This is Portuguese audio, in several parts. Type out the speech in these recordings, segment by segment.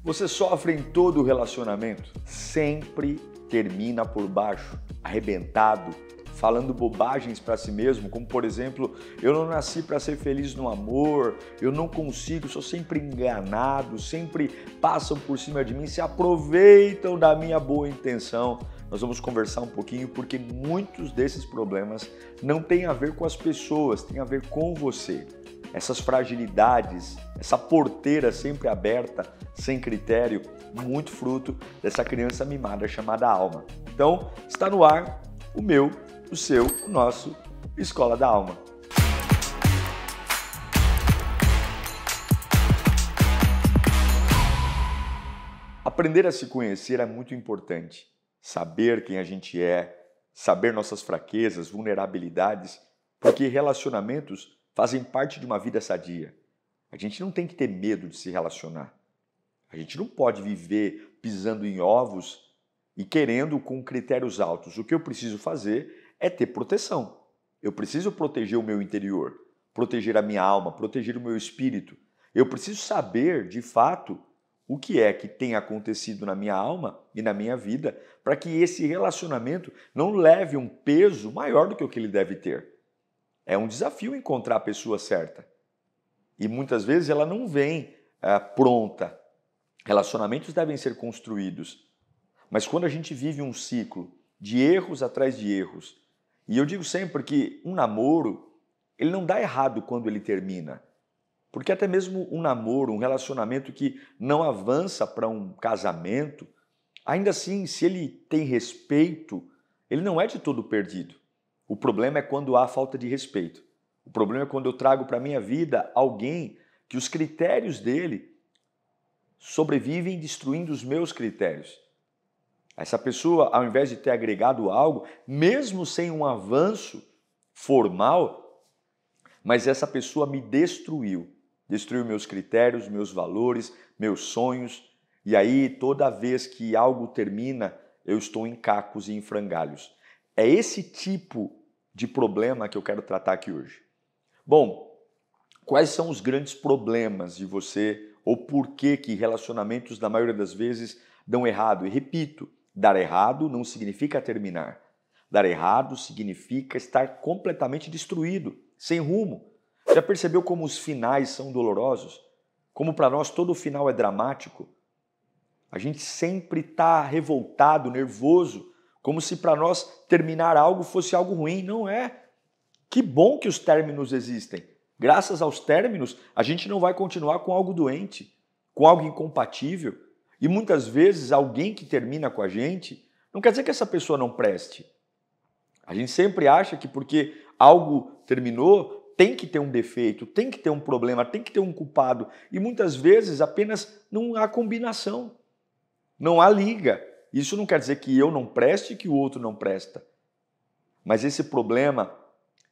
Você sofre em todo relacionamento? Sempre termina por baixo, arrebentado, falando bobagens para si mesmo, como por exemplo, eu não nasci para ser feliz no amor, eu não consigo, sou sempre enganado, sempre passam por cima de mim, se aproveitam da minha boa intenção. Nós vamos conversar um pouquinho porque muitos desses problemas não têm a ver com as pessoas, têm a ver com você. Essas fragilidades, essa porteira sempre aberta, sem critério, muito fruto dessa criança mimada chamada alma. Então, está no ar o meu, o seu, o nosso Escola da Alma. Aprender a se conhecer é muito importante. Saber quem a gente é, saber nossas fraquezas, vulnerabilidades, porque relacionamentos fazem parte de uma vida sadia. A gente não tem que ter medo de se relacionar. A gente não pode viver pisando em ovos e querendo com critérios altos. O que eu preciso fazer é ter proteção. Eu preciso proteger o meu interior, proteger a minha alma, proteger o meu espírito. Eu preciso saber, de fato, o que é que tem acontecido na minha alma e na minha vida para que esse relacionamento não leve um peso maior do que o que ele deve ter. É um desafio encontrar a pessoa certa. E muitas vezes ela não vem pronta. Relacionamentos devem ser construídos. Mas quando a gente vive um ciclo de erros atrás de erros, e eu digo sempre que um namoro, ele não dá errado quando ele termina. Porque até mesmo um namoro, um relacionamento que não avança para um casamento, ainda assim, se ele tem respeito, ele não é de todo perdido. O problema é quando há falta de respeito. O problema é quando eu trago para a minha vida alguém que os critérios dele sobrevivem destruindo os meus critérios. Essa pessoa, ao invés de ter agregado algo, mesmo sem um avanço formal, mas essa pessoa me destruiu. Destruiu meus critérios, meus valores, meus sonhos. E aí, toda vez que algo termina, eu estou em cacos e em frangalhos. É esse tipo de problema que eu quero tratar aqui hoje. Bom, quais são os grandes problemas de você ou por que relacionamentos, na maioria das vezes, dão errado? E repito, dar errado não significa terminar. Dar errado significa estar completamente destruído, sem rumo. Já percebeu como os finais são dolorosos? Como para nós todo final é dramático? A gente sempre está revoltado, nervoso, como se para nós terminar algo fosse algo ruim. Não é. Que bom que os términos existem. Graças aos términos, a gente não vai continuar com algo doente, com algo incompatível. E muitas vezes alguém que termina com a gente, não quer dizer que essa pessoa não preste. A gente sempre acha que porque algo terminou, tem que ter um defeito, tem que ter um problema, tem que ter um culpado. E muitas vezes apenas não há combinação, não há liga. Isso não quer dizer que eu não preste e que o outro não presta. Mas esse problema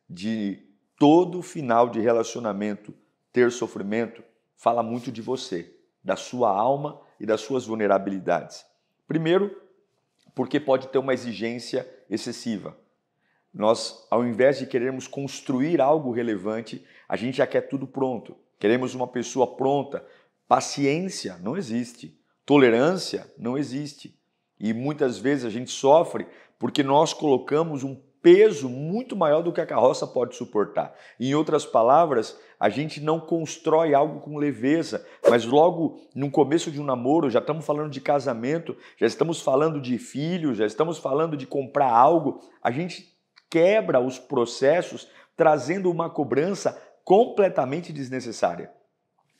de todo final de relacionamento ter sofrimento fala muito de você, da sua alma e das suas vulnerabilidades. Primeiro, porque pode ter uma exigência excessiva. Nós, ao invés de querermos construir algo relevante, a gente já quer tudo pronto. Queremos uma pessoa pronta. Paciência não existe. Tolerância não existe. E muitas vezes a gente sofre porque nós colocamos um peso muito maior do que a carroça pode suportar. Em outras palavras, a gente não constrói algo com leveza, mas logo no começo de um namoro, já estamos falando de casamento, já estamos falando de filhos, já estamos falando de comprar algo, a gente quebra os processos trazendo uma cobrança completamente desnecessária.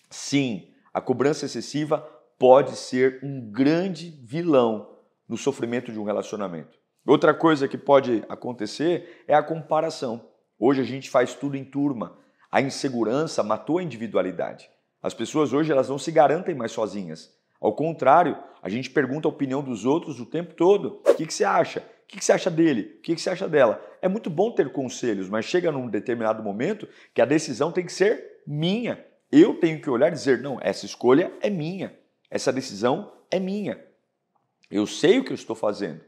Sim, a cobrança excessiva pode ser um grande vilão no sofrimento de um relacionamento. Outra coisa que pode acontecer é a comparação. Hoje a gente faz tudo em turma. A insegurança matou a individualidade. As pessoas hoje elas não se garantem mais sozinhas. Ao contrário, a gente pergunta a opinião dos outros o tempo todo. O que você acha? O que você acha dele? O que você acha dela? É muito bom ter conselhos, mas chega num determinado momento que a decisão tem que ser minha. Eu tenho que olhar e dizer, não, essa escolha é minha. Essa decisão é minha. Eu sei o que eu estou fazendo.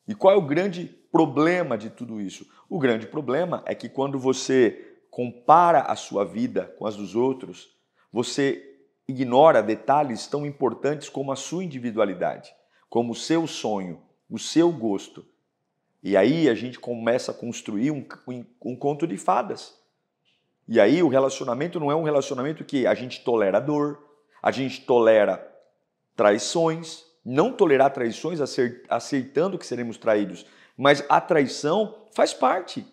E qual é o grande problema de tudo isso? O grande problema é que quando você compara a sua vida com as dos outros, você ignora detalhes tão importantes como a sua individualidade, como o seu sonho, o seu gosto. E aí a gente começa a construir um conto de fadas. E aí o relacionamento não é um relacionamento que a gente tolera dor, a gente tolera traições, não tolerar traições aceitando que seremos traídos, mas a traição faz parte.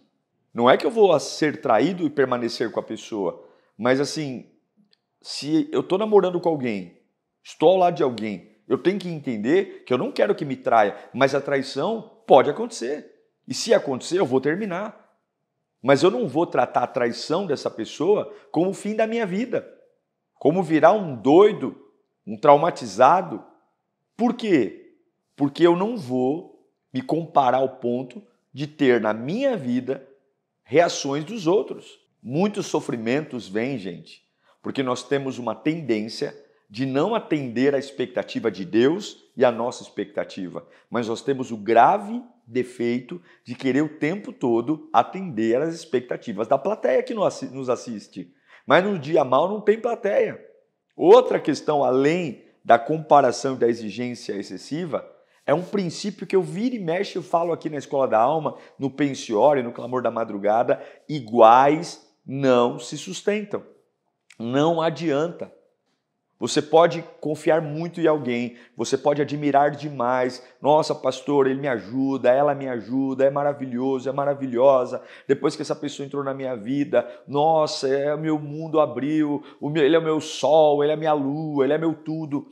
Não é que eu vou ser traído e permanecer com a pessoa, mas assim, se eu estou namorando com alguém, estou ao lado de alguém, eu tenho que entender que eu não quero que me traia, mas a traição pode acontecer. E se acontecer, eu vou terminar. Mas eu não vou tratar a traição dessa pessoa como o fim da minha vida, como virar um doido, um traumatizado. Por quê? Porque eu não vou me comparar ao ponto de ter na minha vida reações dos outros. Muitos sofrimentos vêm, gente, porque nós temos uma tendência de não atender à expectativa de Deus e à nossa expectativa, mas nós temos o grave defeito de querer o tempo todo atender às expectativas da plateia que nos assiste. Mas no dia mal não tem plateia. Outra questão, além da comparação e da exigência excessiva, é um princípio que eu viro e mexo, eu falo aqui na Escola da Alma, no Pensiório, no Clamor da Madrugada: iguais não se sustentam. Não adianta. Você pode confiar muito em alguém, você pode admirar demais. Nossa, pastor, ele me ajuda, ela me ajuda, é maravilhoso, é maravilhosa. Depois que essa pessoa entrou na minha vida, nossa, o meu mundo abriu, ele é o meu sol, ele é a minha lua, ele é meu tudo.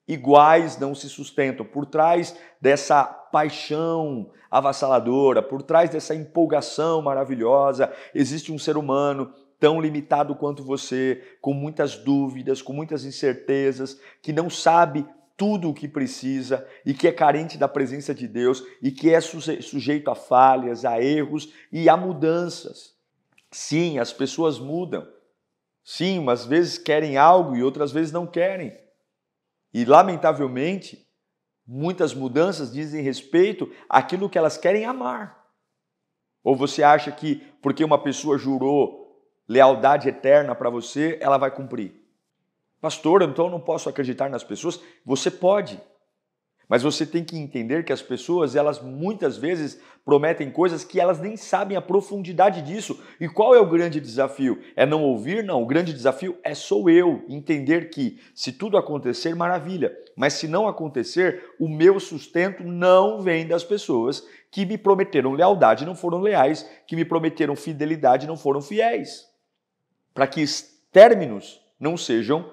Iguais não se sustentam. Por trás dessa paixão avassaladora, por trás dessa empolgação maravilhosa, existe um ser humano tão limitado quanto você, com muitas dúvidas, com muitas incertezas, que não sabe tudo o que precisa e que é carente da presença de Deus e que é sujeito a falhas, a erros e a mudanças. Sim, as pessoas mudam. Sim, umas vezes querem algo e outras vezes não querem. E, lamentavelmente, muitas mudanças dizem respeito àquilo que elas querem amar. Ou você acha que porque uma pessoa jurou lealdade eterna para você, ela vai cumprir? Pastor, então eu não posso acreditar nas pessoas? Você pode. Mas você tem que entender que as pessoas, elas muitas vezes prometem coisas que elas nem sabem a profundidade disso. E qual é o grande desafio? É não ouvir? Não. O grande desafio sou eu entender que se tudo acontecer, maravilha. Mas se não acontecer, o meu sustento não vem das pessoas que me prometeram lealdade e não foram leais, que me prometeram fidelidade e não foram fiéis. Para que términos não sejam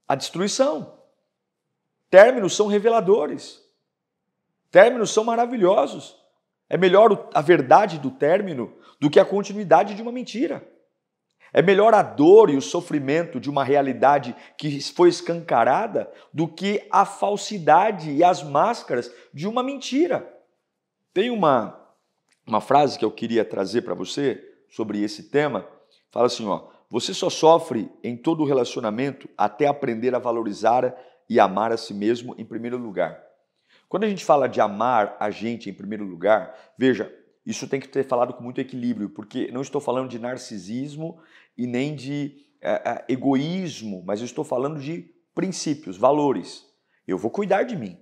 a destruição. Términos são reveladores. Términos são maravilhosos. É melhor a verdade do término do que a continuidade de uma mentira. É melhor a dor e o sofrimento de uma realidade que foi escancarada do que a falsidade e as máscaras de uma mentira. Tem uma frase que eu queria trazer para você sobre esse tema. Fala assim, você só sofre em todo relacionamento até aprender a valorizar e amar a si mesmo em primeiro lugar. Quando a gente fala de amar a gente em primeiro lugar, veja, isso tem que ter falado com muito equilíbrio, porque não estou falando de narcisismo e nem de egoísmo, mas eu estou falando de princípios, valores. Eu vou cuidar de mim.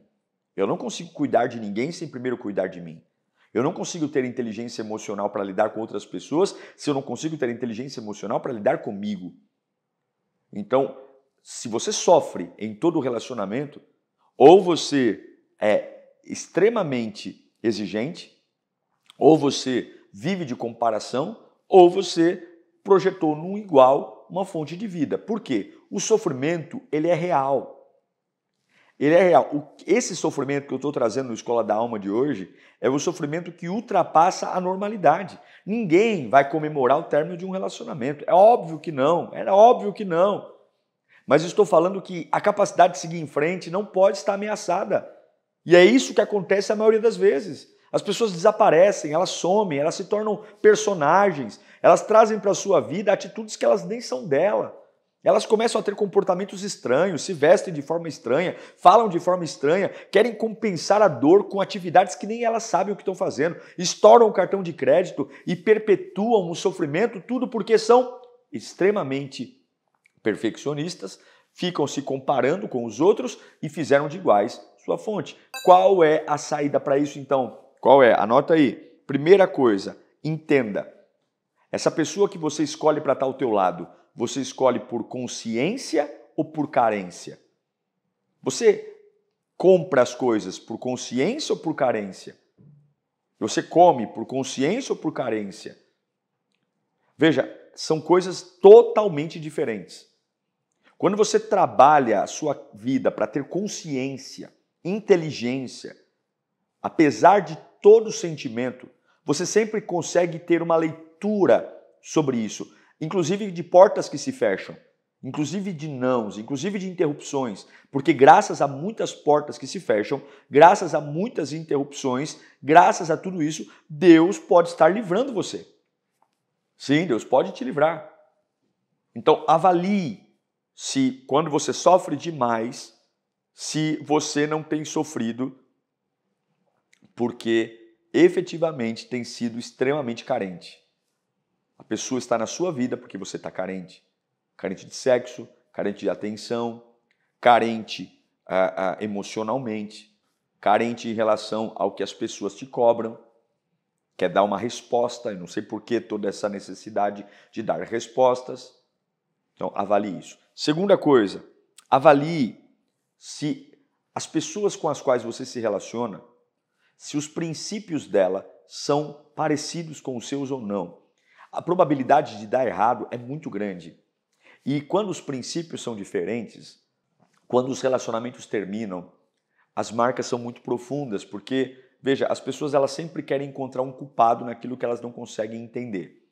Eu não consigo cuidar de ninguém sem primeiro cuidar de mim. Eu não consigo ter inteligência emocional para lidar com outras pessoas se eu não consigo ter inteligência emocional para lidar comigo. Então, se você sofre em todo relacionamento, ou você é extremamente exigente, ou você vive de comparação, ou você projetou num igual uma fonte de vida. Por quê? O sofrimento, ele é real. Ele é real. Esse sofrimento que eu estou trazendo no Escola da Alma de hoje é o sofrimento que ultrapassa a normalidade. Ninguém vai comemorar o término de um relacionamento. É óbvio que não. Era óbvio que não. Mas estou falando que a capacidade de seguir em frente não pode estar ameaçada. E é isso que acontece a maioria das vezes. As pessoas desaparecem, elas somem, elas se tornam personagens, elas trazem para a sua vida atitudes que elas nem são dela. Elas começam a ter comportamentos estranhos, se vestem de forma estranha, falam de forma estranha, querem compensar a dor com atividades que nem elas sabem o que estão fazendo, estouram o cartão de crédito e perpetuam o sofrimento, tudo porque são extremamente perfeccionistas, ficam se comparando com os outros e fizeram de iguais sua fonte. Qual é a saída para isso, então? Qual é? Anota aí. Primeira coisa, entenda. Essa pessoa que você escolhe para estar ao teu lado, você escolhe por consciência ou por carência? Você compra as coisas por consciência ou por carência? Você come por consciência ou por carência? Veja, são coisas totalmente diferentes. Quando você trabalha a sua vida para ter consciência, inteligência, apesar de todo sentimento, você sempre consegue ter uma leitura sobre isso, inclusive de portas que se fecham, inclusive de nãos, inclusive de interrupções, porque graças a muitas portas que se fecham, graças a muitas interrupções, graças a tudo isso, Deus pode estar livrando você. Sim, Deus pode te livrar. Então avalie se quando você sofre demais, se você não tem sofrido porque efetivamente tem sido extremamente carente. A pessoa está na sua vida porque você está carente. Carente de sexo, carente de atenção, carente emocionalmente, carente em relação ao que as pessoas te cobram, quer dar uma resposta, eu não sei por que toda essa necessidade de dar respostas. Então, avalie isso. Segunda coisa, avalie se as pessoas com as quais você se relaciona, se os princípios dela são parecidos com os seus ou não. A probabilidade de dar errado é muito grande. E quando os princípios são diferentes, quando os relacionamentos terminam, as marcas são muito profundas, porque, veja, as pessoas elas sempre querem encontrar um culpado naquilo que elas não conseguem entender.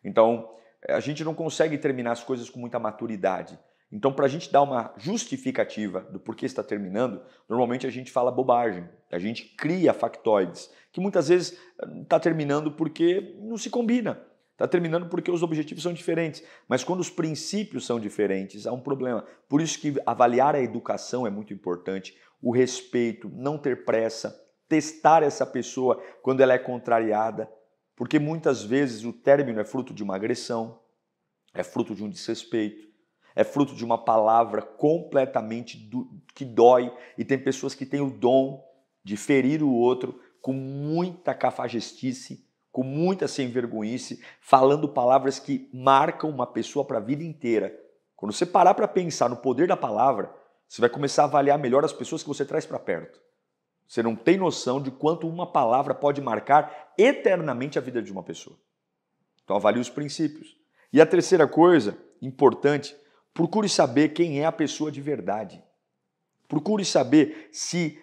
Então, a gente não consegue terminar as coisas com muita maturidade. Então, para a gente dar uma justificativa do porquê está terminando, normalmente a gente fala bobagem, a gente cria factoides, que muitas vezes está terminando porque não se combina, está terminando porque os objetivos são diferentes. Mas quando os princípios são diferentes, há um problema. Por isso que avaliar a educação é muito importante, o respeito, não ter pressa, testar essa pessoa quando ela é contrariada, porque muitas vezes o término é fruto de uma agressão, é fruto de um desrespeito, é fruto de uma palavra completamente que dói, e tem pessoas que têm o dom de ferir o outro com muita cafajestice, com muita sem-vergonhice, falando palavras que marcam uma pessoa para a vida inteira. Quando você parar para pensar no poder da palavra, você vai começar a avaliar melhor as pessoas que você traz para perto. Você não tem noção de quanto uma palavra pode marcar eternamente a vida de uma pessoa. Então avalie os princípios. E a terceira coisa importante, procure saber quem é a pessoa de verdade. Procure saber se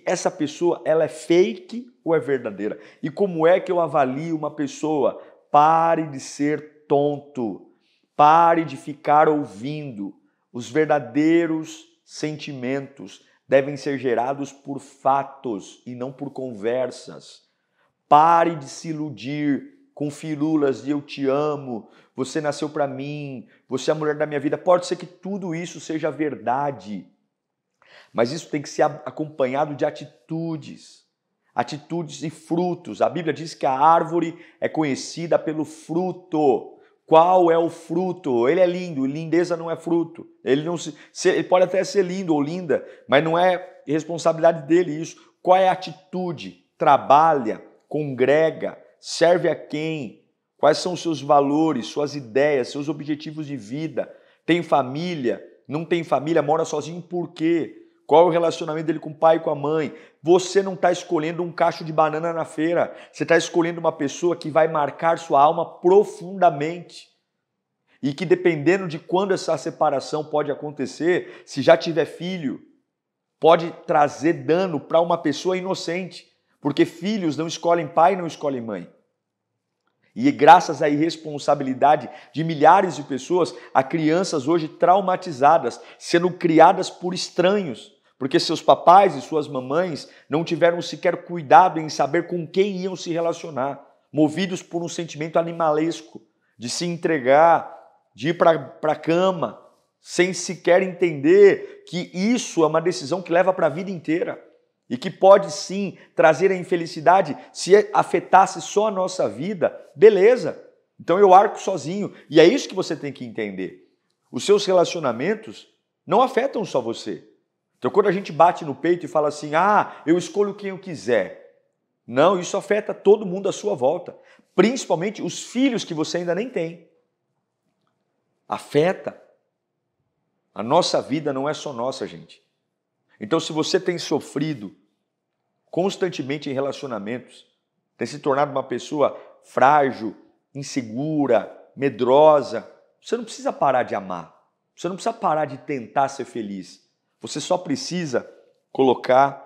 essa pessoa ela é fake ou é verdadeira. E como é que eu avalio uma pessoa? Pare de ser tonto. Pare de ficar ouvindo. Os verdadeiros sentimentos devem ser gerados por fatos e não por conversas. Pare de se iludir com firulas de eu te amo, você nasceu para mim, você é a mulher da minha vida. Pode ser que tudo isso seja verdade, mas isso tem que ser acompanhado de atitudes e frutos. A Bíblia diz que a árvore é conhecida pelo fruto. Qual é o fruto? Ele é lindo, lindeza não é fruto. Ele pode até ser lindo ou linda, mas não é responsabilidade dele isso. Qual é a atitude? Trabalha, congrega, serve a quem? Quais são os seus valores, suas ideias, seus objetivos de vida? Tem família? Não tem família? Mora sozinho por quê? Qual é o relacionamento dele com o pai e com a mãe? Você não está escolhendo um cacho de banana na feira. Você está escolhendo uma pessoa que vai marcar sua alma profundamente. E que dependendo de quando essa separação pode acontecer, se já tiver filho, pode trazer dano para uma pessoa inocente. Porque filhos não escolhem pai, não escolhem mãe. E graças à irresponsabilidade de milhares de pessoas, há crianças hoje traumatizadas, sendo criadas por estranhos, porque seus papais e suas mamães não tiveram sequer cuidado em saber com quem iam se relacionar, movidos por um sentimento animalesco, de se entregar, de ir para a cama, sem sequer entender que isso é uma decisão que leva para a vida inteira. E que pode sim trazer a infelicidade se afetasse só a nossa vida, beleza. Então eu arco sozinho. E é isso que você tem que entender. Os seus relacionamentos não afetam só você. Então, quando a gente bate no peito e fala assim, eu escolho quem eu quiser. Não, isso afeta todo mundo à sua volta. Principalmente os filhos que você ainda nem tem. Afeta. A nossa vida não é só nossa, gente. Então, se você tem sofrido constantemente em relacionamentos, tem se tornado uma pessoa frágil, insegura, medrosa, você não precisa parar de amar. Você não precisa parar de tentar ser feliz. Você só precisa colocar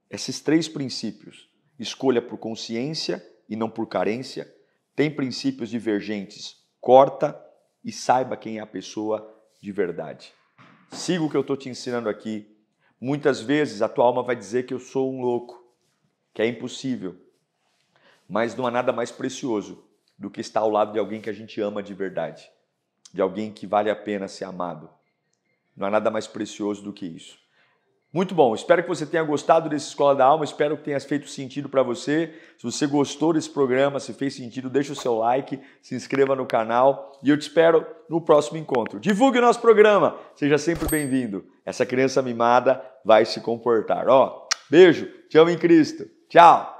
esses 3 princípios. Escolha por consciência e não por carência. Tem princípios divergentes, corta e saiba quem é a pessoa de verdade. Siga o que eu estou te ensinando aqui. Muitas vezes a tua alma vai dizer que eu sou um louco, que é impossível. Mas não há nada mais precioso do que estar ao lado de alguém que a gente ama de verdade. De alguém que vale a pena ser amado. Não há nada mais precioso do que isso. Muito bom, espero que você tenha gostado desse Escola da Alma, espero que tenha feito sentido para você. Se você gostou desse programa, se fez sentido, deixa o seu like, se inscreva no canal e eu te espero no próximo encontro. Divulgue o nosso programa, seja sempre bem-vindo. Essa criança mimada vai se comportar. Beijo, te amo em Cristo. Tchau!